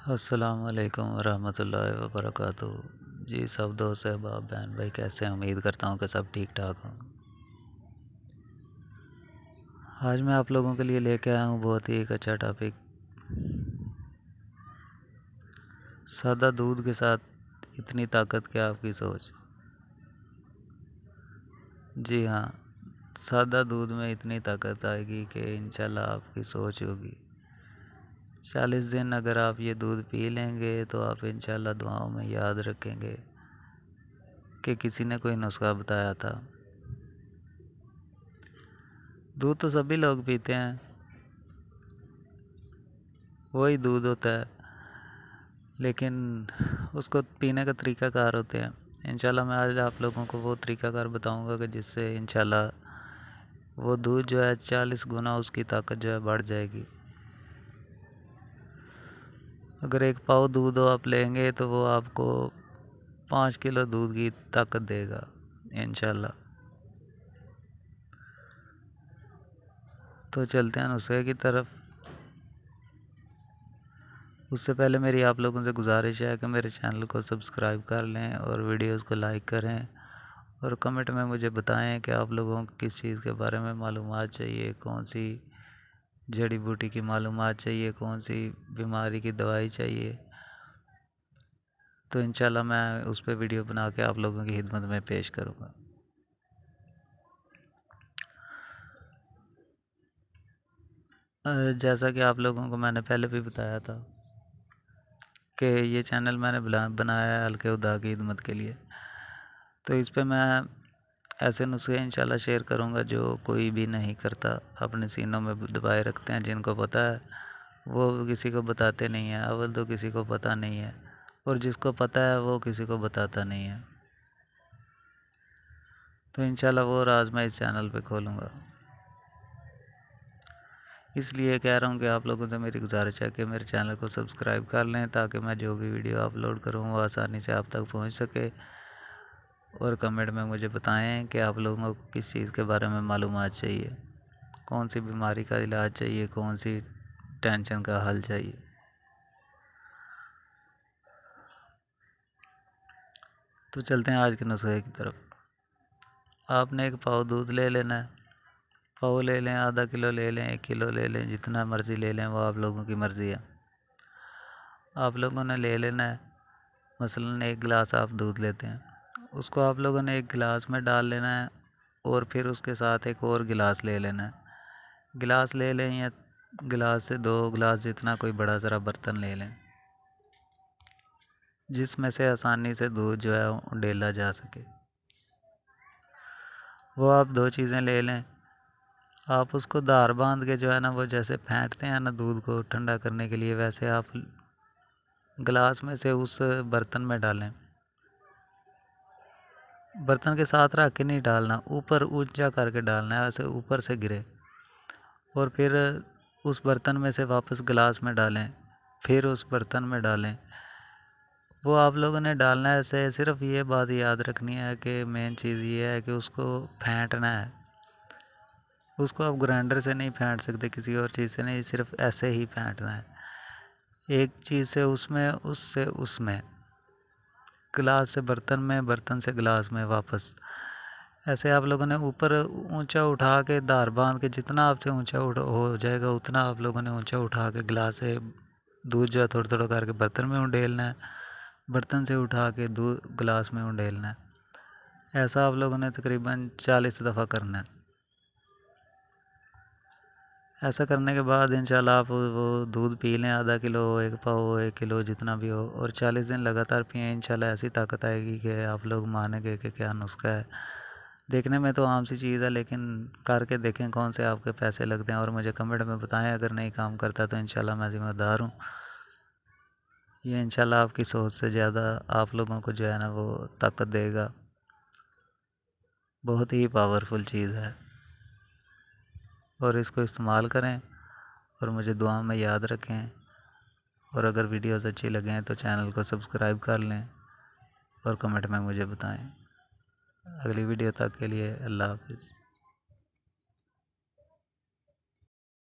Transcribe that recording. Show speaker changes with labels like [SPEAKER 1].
[SPEAKER 1] अस्सलाम वालेकुम वरहमतुल्लाहि वबरकातुहू। जी सब दोस्त अहबाब बहन भाई कैसे हैं? उम्मीद करता हूँ कि सब ठीक ठाक हों। आज मैं आप लोगों के लिए लेके आया हूँ बहुत ही एक अच्छा टॉपिक। सादा दूध के साथ इतनी ताकत क्या आपकी सोच। जी हाँ, सादा दूध में इतनी ताकत आएगी कि इंशाल्लाह आपकी सोच होगी। 40 दिन अगर आप ये दूध पी लेंगे तो आप इंशाल्लाह दुआओं में याद रखेंगे कि किसी ने कोई नुस्खा बताया था। दूध तो सभी लोग पीते हैं, वही दूध होता है, लेकिन उसको पीने का तरीक़ाकार होते हैं। इंशाल्लाह मैं आज आप लोगों को वो तरीक़ाकार बताऊंगा कि जिससे इंशाल्लाह वो दूध जो है 40 गुना उसकी ताकत जो है बढ़ जाएगी। अगर 1 पाव दूध आप लेंगे तो वो आपको 5 किलो दूध की ताकत देगा इंशाल्लाह। तो चलते हैं नुस्खे की तरफ। उससे पहले मेरी आप लोगों से गुजारिश है कि मेरे चैनल को सब्सक्राइब कर लें और वीडियोस को लाइक करें और कमेंट में मुझे बताएं कि आप लोगों को किस चीज़ के बारे में मालूमात चाहिए, कौन सी जड़ी बूटी की मालूमात चाहिए, कौन सी बीमारी की दवाई चाहिए। तो इंशाल्लाह मैं उस पर वीडियो बना के आप लोगों की खिदमत में पेश करूँगा। जैसा कि आप लोगों को मैंने पहले भी बताया था कि ये चैनल मैंने बनाया है हल्के खुदा की खिदमत के लिए। तो इस पे मैं ऐसे नुस्खे इंशाल्लाह शेयर करूँगा जो कोई भी नहीं करता, अपने सीनों में दबाए रखते हैं। जिनको पता है वो किसी को बताते नहीं हैं, अव्वल तो किसी को पता नहीं है, और जिसको पता है वो किसी को बताता नहीं है। तो इंशाल्लाह वो राज मैं इस चैनल पे खोलूँगा। इसलिए कह रहा हूँ कि आप लोगों से मेरी गुजारिश है कि मेरे चैनल को सब्सक्राइब कर लें ताकि मैं जो भी वीडियो अपलोड करूँ वो आसानी से आप तक पहुँच सके। और कमेंट में मुझे बताएं कि आप लोगों को किस चीज़ के बारे में मालूमात चाहिए, कौन सी बीमारी का इलाज चाहिए, कौन सी टेंशन का हल चाहिए। तो चलते हैं आज के नुस्खे की तरफ। आपने 1 पाव दूध ले लेना है। पाव ले लें, आधा किलो ले लें, 1 किलो ले लें, जितना मर्ज़ी ले लें, वो आप लोगों की मर्ज़ी है। आप लोगों ने ले लेना है, मसलन 1 गिलास आप दूध लेते हैं, उसको आप लोगों ने 1 गिलास में डाल लेना है और फिर उसके साथ एक और गिलास ले लेना है। गिलास ले लें या गिलास से 2 गिलास जितना कोई बड़ा ज़रा बर्तन ले लें जिसमें से आसानी से दूध जो है उंडेला जा सके। वो आप 2 चीज़ें ले लें। आप उसको धार बांध के जो है ना, वो जैसे फेंटते हैं ना दूध को ठंडा करने के लिए, वैसे आप गिलास में से उस बर्तन में डालें। बर्तन के साथ रख के नहीं डालना, ऊपर ऊंचा करके डालना है, ऐसे ऊपर से गिरे, और फिर उस बर्तन में से वापस गिलास में डालें, फिर उस बर्तन में डालें। वो आप लोगों ने डालना है ऐसे। सिर्फ ये बात याद रखनी है कि मेन चीज़ ये है कि उसको फेंटना है। उसको आप ग्राइंडर से नहीं फेंट सकते, किसी और चीज़ से नहीं, सिर्फ ऐसे ही फेंटना है। एक चीज़ से उसमें, उससे उसमें, गिलास से बर्तन में, बर्तन से गिलास में वापस। ऐसे आप लोगों ने ऊपर ऊंचा उठा के धार बांध के, जितना आपसे ऊंचा हो जाएगा उतना आप लोगों ने ऊंचा उठा के गिलास से दूध जो है थोड़ा थोड़ा करके बर्तन में उंडेलना है, बर्तन से उठा के दूध गिलास में उंडेलना है। ऐसा आप लोगों ने तकरीबन 40 दफ़ा करना है। ऐसा करने के बाद इंशाल्लाह आप वो दूध पी लें, आधा किलो हो, 1 पाव हो, 1 किलो, जितना भी हो, और 40 दिन लगातार पिएँ। इंशाल्लाह ऐसी ताकत आएगी कि आप लोग मानेंगे कि क्या नुस्खा है। देखने में तो आम सी चीज़ है, लेकिन करके देखें कौन से आपके पैसे लगते हैं, और मुझे कमेंट में बताएं अगर नहीं काम करता तो इंशाल्लाह मैं ज़िम्मेदार हूँ। ये इंशाल्लाह आपकी सोच से ज़्यादा आप लोगों को जो है ना वो ताकत देगा। बहुत ही पावरफुल चीज़ है, और इसको इस्तेमाल करें और मुझे दुआ में याद रखें। और अगर वीडियोस अच्छी लगें तो चैनल को सब्सक्राइब कर लें और कमेंट में मुझे बताएं। अगली वीडियो तक के लिए अल्लाह हाफ़िज़।